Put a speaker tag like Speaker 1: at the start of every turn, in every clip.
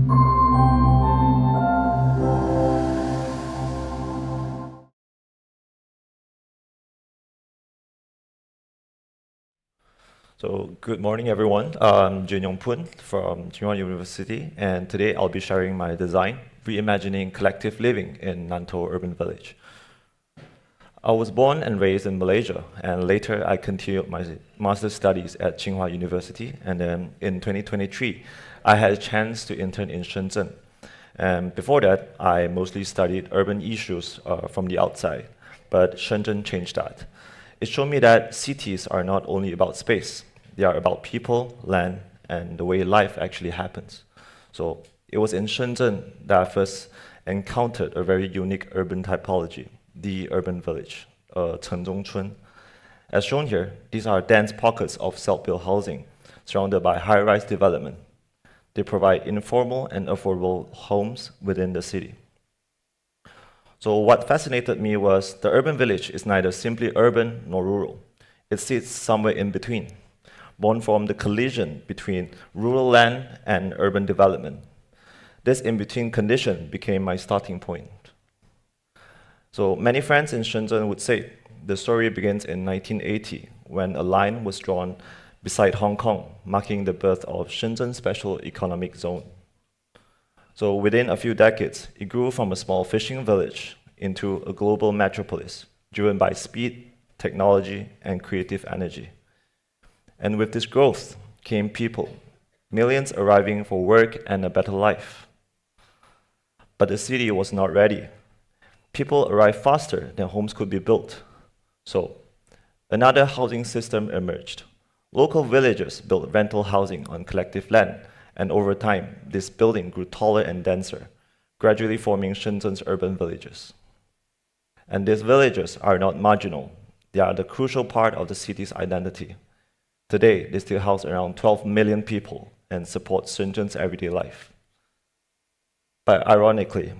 Speaker 1: So good morning, everyone. I'm Ginyong Poon from Tsinghua University, and today I'll be sharing my design, Reimagining Collective Living in Nantou Urban Village. I was born and raised in Malaysia, and later I continued my master's studies at Tsinghua University, and then in 2023, I had a chance to intern in Shenzhen. And before that, I mostly studied urban issues from the outside, but Shenzhen changed that. It showed me that cities are not only about space, they are about people, land, and the way life actually happens. So it was in Shenzhen that I first encountered a very unique urban typology, the urban village, Chengzhongchun. As shown here, these are dense pockets of self-built housing surrounded by high-rise development. They provide informal and affordable homes within the city. So what fascinated me was the urban village is neither simply urban nor rural. It sits somewhere in between, born from the collision between rural land and urban development. This in-between condition became my starting point. So many friends in Shenzhen would say the story begins in 1980 when a line was drawn beside Hong Kong, marking the birth of Shenzhen Special Economic Zone. So within a few decades, it grew from a small fishing village into a global metropolis, driven by speed, technology, and creative energy. And with this growth came people, millions arriving for work and a better life. But the city was not ready. People arrived faster than homes could be built. So another housing system emerged. Local villagers built rental housing on collective land, and over time, this building grew taller and denser, gradually forming Shenzhen's urban villages. And these villages are not marginal. They are the crucial part of the city's identity. Today, they still house around 12 million people and support Shenzhen's everyday life. But ironically,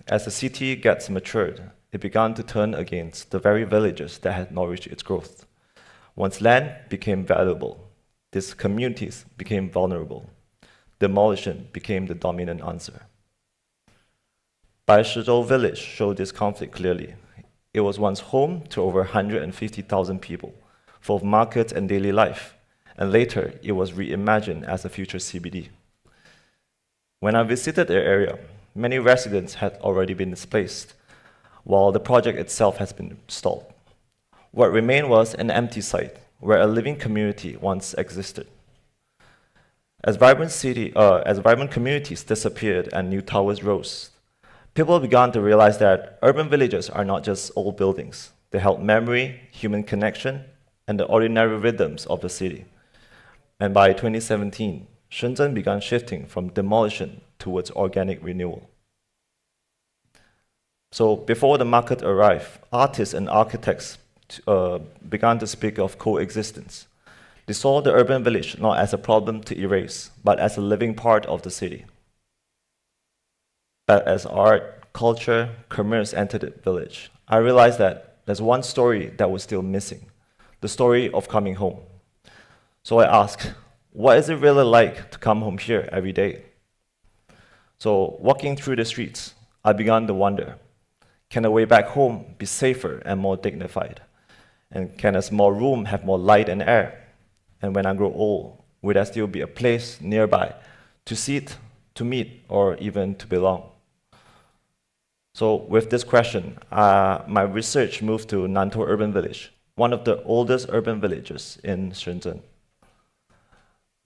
Speaker 1: as the city gets matured, it began to turn against the very villages that had nourished its growth. Once land became valuable, these communities became vulnerable. Demolition became the dominant answer. Baishizhou village showed this conflict clearly. It was once home to over 150,000 people, full of markets and daily life, and later it was reimagined as a future CBD. When I visited the area, many residents had already been displaced, while the project itself has been stalled. What remained was an empty site where a living community once existed. As vibrant communities disappeared and new towers rose, people began to realize that urban villages are not just old buildings. They held memory, human connection, and the ordinary rhythms of the city. And by 2017, Shenzhen began shifting from demolition towards organic renewal. So before the market arrived, artists and architects began to speak of coexistence. They saw the urban village not as a problem to erase, but as a living part of the city. But as art, culture, commerce entered the village, I realized that there's one story that was still missing, the story of coming home. So I asked, what is it really like to come home here every day? So walking through the streets, I began to wonder, can the way back home be safer and more dignified? And can a small room have more light and air? And when I grow old, will there still be a place nearby to sit, to meet, or even to belong? So with this question, my research moved to Nantou Urban Village, one of the oldest urban villages in Shenzhen.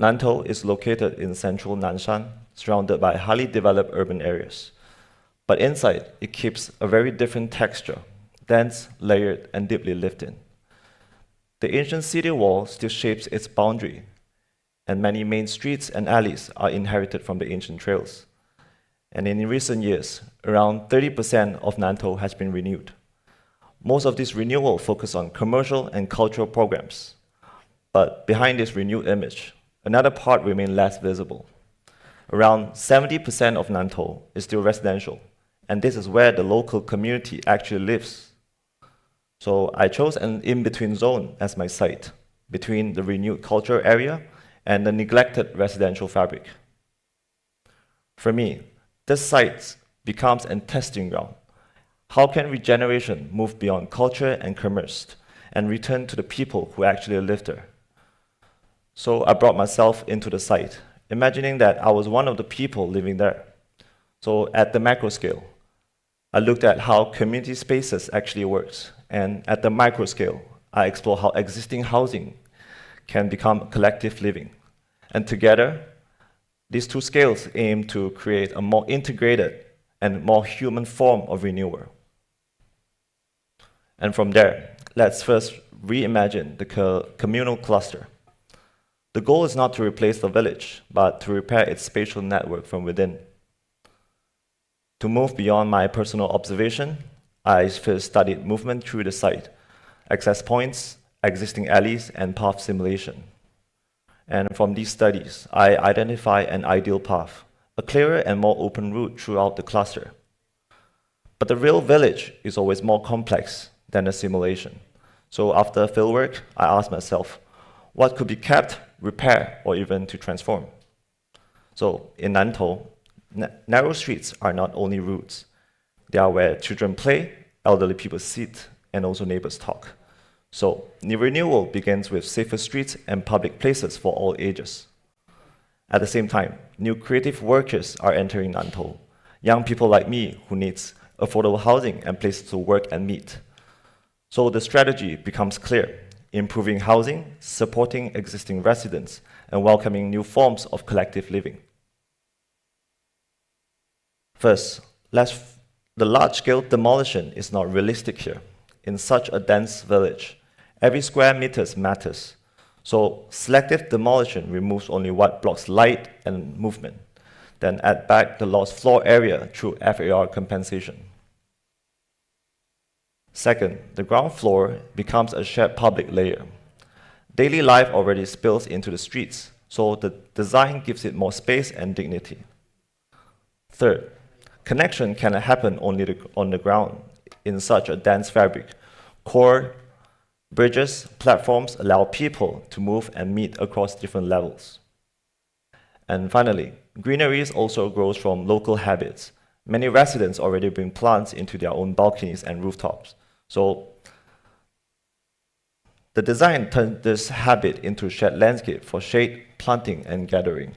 Speaker 1: Nantou is located in central Nanshan, surrounded by highly developed urban areas. But inside, it keeps a very different texture, dense, layered, and deeply lived in. The ancient city wall still shapes its boundary, and many main streets and alleys are inherited from the ancient trails. And in recent years, around 30% of Nantou has been renewed. Most of this renewal focus on commercial and cultural programs. But behind this renewed image, another part remains less visible. Around 70% of Nantou is still residential, and this is where the local community actually lives. So I chose an in-between zone as my site, between the renewed cultural area and the neglected residential fabric. For me, this site becomes a testing ground. How can regeneration move beyond culture and commerce and return to the people who actually live there? So I brought myself into the site, imagining that I was one of the people living there. So at the macro scale, I looked at how community spaces actually works, and at the micro scale, I explored how existing housing can become collective living. And together, these two scales aim to create a more integrated and more human form of renewal. And from there, let's first reimagine the communal cluster. The goal is not to replace the village, but to repair its spatial network from within. To move beyond my personal observation, I first studied movement through the site, access points, existing alleys, and path simulation. And from these studies, I identify an ideal path, a clearer and more open route throughout the cluster. But the real village is always more complex than a simulation. So after fieldwork, I asked myself, what could be kept, repaired, or even to transform? So in Nantou, narrow streets are not only routes. They are where children play, elderly people sit, and also neighbors talk. So new renewal begins with safer streets and public places for all ages. At the same time, new creative workers are entering Nantou, young people like me who needs affordable housing and places to work and meet. So the strategy becomes clear: improving housing, supporting existing residents, and welcoming new forms of collective living. First, the large-scale demolition is not realistic here. In such a dense village, every square meter matters. So selective demolition removes only what blocks light and movement, then add back the lost floor area through FAR compensation. Second, the ground floor becomes a shared public layer. Daily life already spills into the streets, so the design gives it more space and dignity. Third, connection can happen only on the ground in such a dense fabric. Core, bridges, platforms allow people to move and meet across different levels. And finally, greenery also grows from local habits. Many residents already bring plants into their own balconies and rooftops. So the design turned this habit into a shared landscape for shade, planting, and gathering.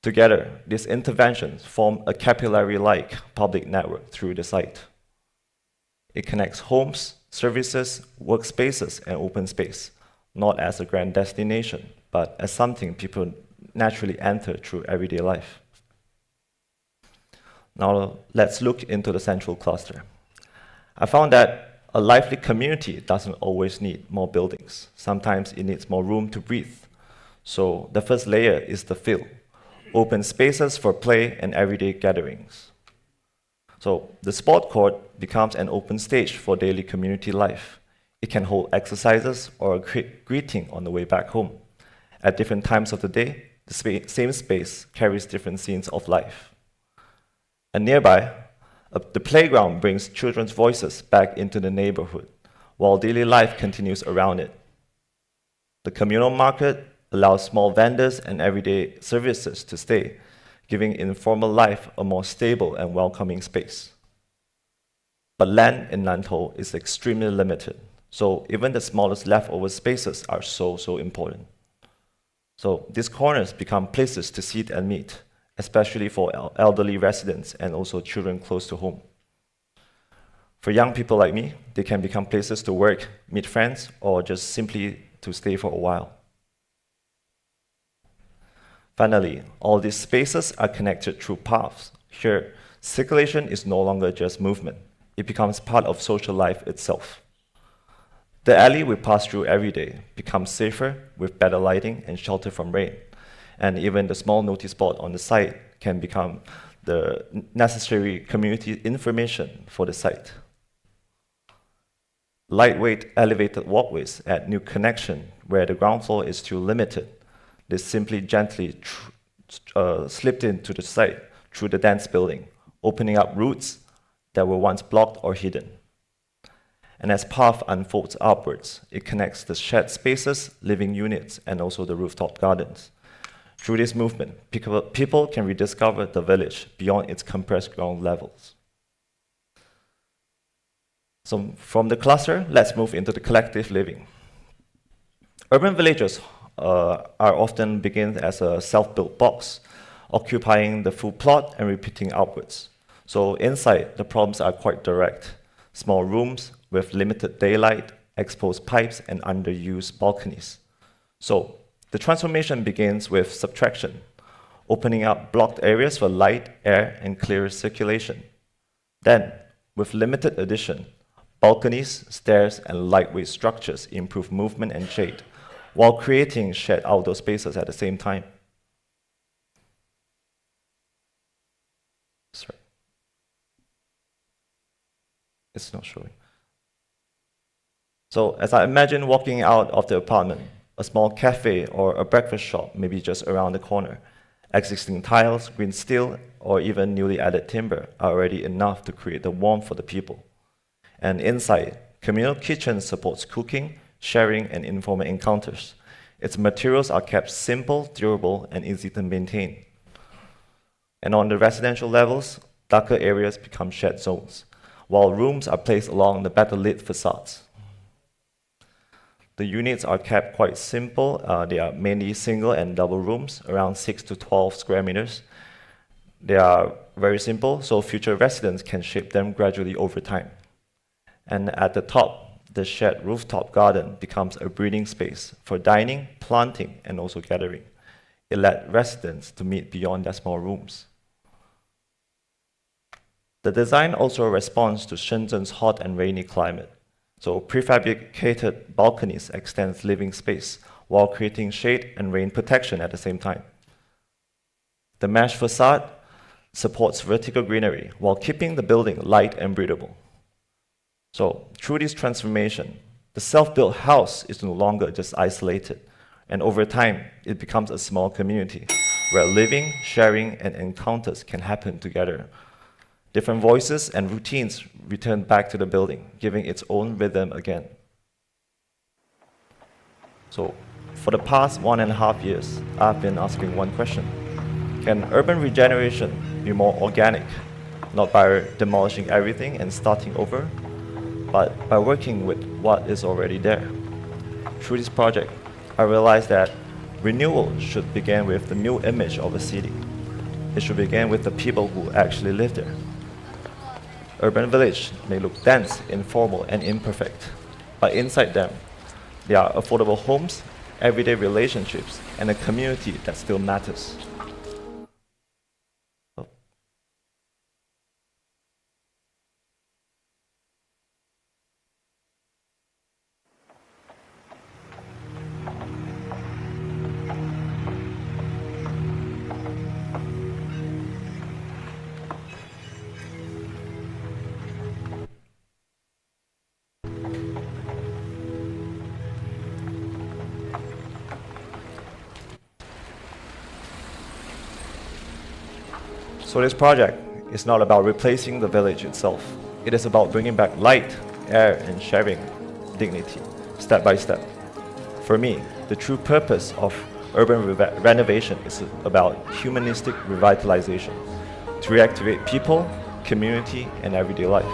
Speaker 1: Together, these interventions form a capillary-like public network through the site. It connects homes, services, workspaces, and open space, not as a grand destination, but as something people naturally enter through everyday life. Now, let's look into the central cluster. I found that a lively community doesn't always need more buildings. Sometimes it needs more room to breathe. So the first layer is the field, open spaces for play and everyday gatherings. So the sport court becomes an open stage for daily community life. It can hold exercises or a greeting on the way back home. At different times of the day, the same space carries different scenes of life. And nearby, the playground brings children's voices back into the neighborhood, while daily life continues around it. The communal market allows small vendors and everyday services to stay, giving informal life a more stable and welcoming space. But land in Nantou is extremely limited, so even the smallest leftover spaces are so important. So these corners become places to sit and meet, especially for elderly residents and also children close to home. For young people like me, they can become places to work, meet friends, or just simply to stay for a while. Finally, all these spaces are connected through paths. Here, circulation is no longer just movement. It becomes part of social life itself. The alley we pass through every day becomes safer with better lighting and shelter from rain. And even the small notice board on the site can become the necessary community information for the site. Lightweight elevated walkways add new connection where the ground floor is too limited. They simply gently slipped into the site through the dense building, opening up routes that were once blocked or hidden. And as path unfolds upwards, it connects the shared spaces, living units, and also the rooftop gardens. Through this movement, people can rediscover the village beyond its compressed ground levels. So from the cluster, let's move into the collective living. Urban villages are often begin as a self-built box, occupying the full plot and repeating outwards. So inside, the problems are quite direct. Small rooms with limited daylight, exposed pipes, and underused balconies. So the transformation begins with subtraction, opening up blocked areas for light, air, and clearer circulation. Then, with limited addition, balconies, stairs, and lightweight structures improve movement and shade, while creating shared outdoor spaces at the same time. Sorry. It's not showing. So as I imagine walking out of the apartment, a small cafe or a breakfast shop may be just around the corner. Existing tiles, green steel, or even newly added timber are already enough to create the warmth for the people. And inside, communal kitchen supports cooking, sharing, and informal encounters. Its materials are kept simple, durable, and easy to maintain. And on the residential levels, darker areas become shared zones, while rooms are placed along the better lit facades. The units are kept quite simple. They are mainly single and double rooms, around 6 to 12 square meters. They are very simple, so future residents can shape them gradually over time. And at the top, the shared rooftop garden becomes a breathing space for dining, planting, and also gathering. It led residents to meet beyond their small rooms. The design also responds to Shenzhen's hot and rainy climate. So prefabricated balconies extend living space while creating shade and rain protection at the same time. The mesh facade supports vertical greenery while keeping the building light and breathable. So through this transformation, the self-built house is no longer just isolated, and over time, it becomes a small community where living, sharing, and encounters can happen together. Different voices and routines return back to the building, giving its own rhythm again. So, for the past 1.5 years, I've been asking one question. Can urban regeneration be more organic, not by demolishing everything and starting over, but by working with what is already there? Through this project, I realized that renewal should begin with the new image of a city. It should begin with the people who actually live there. Urban village may look dense, informal, and imperfect, but inside them, there are affordable homes, everyday relationships, and a community that still matters. So this project is not about replacing the village itself. It is about bringing back light, air, and sharing dignity, step by step. For me, the true purpose of urban renovation is about humanistic revitalization, to reactivate people, community, and everyday life.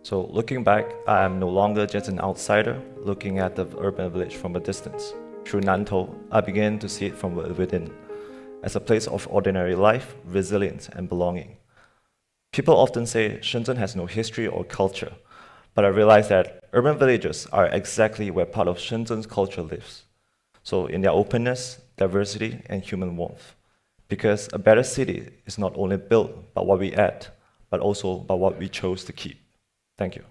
Speaker 1: So looking back, I am no longer just an outsider looking at the urban village from a distance. Through Nantou, I began to see it from within, as a place of ordinary life, resilience, and belonging. People often say Shenzhen has no history or culture, but I realized that urban villages are exactly where part of Shenzhen's culture lives. So in their openness, diversity, and human warmth. Because a better city is not only built by what we add, but also by what we chose to keep. Thank you.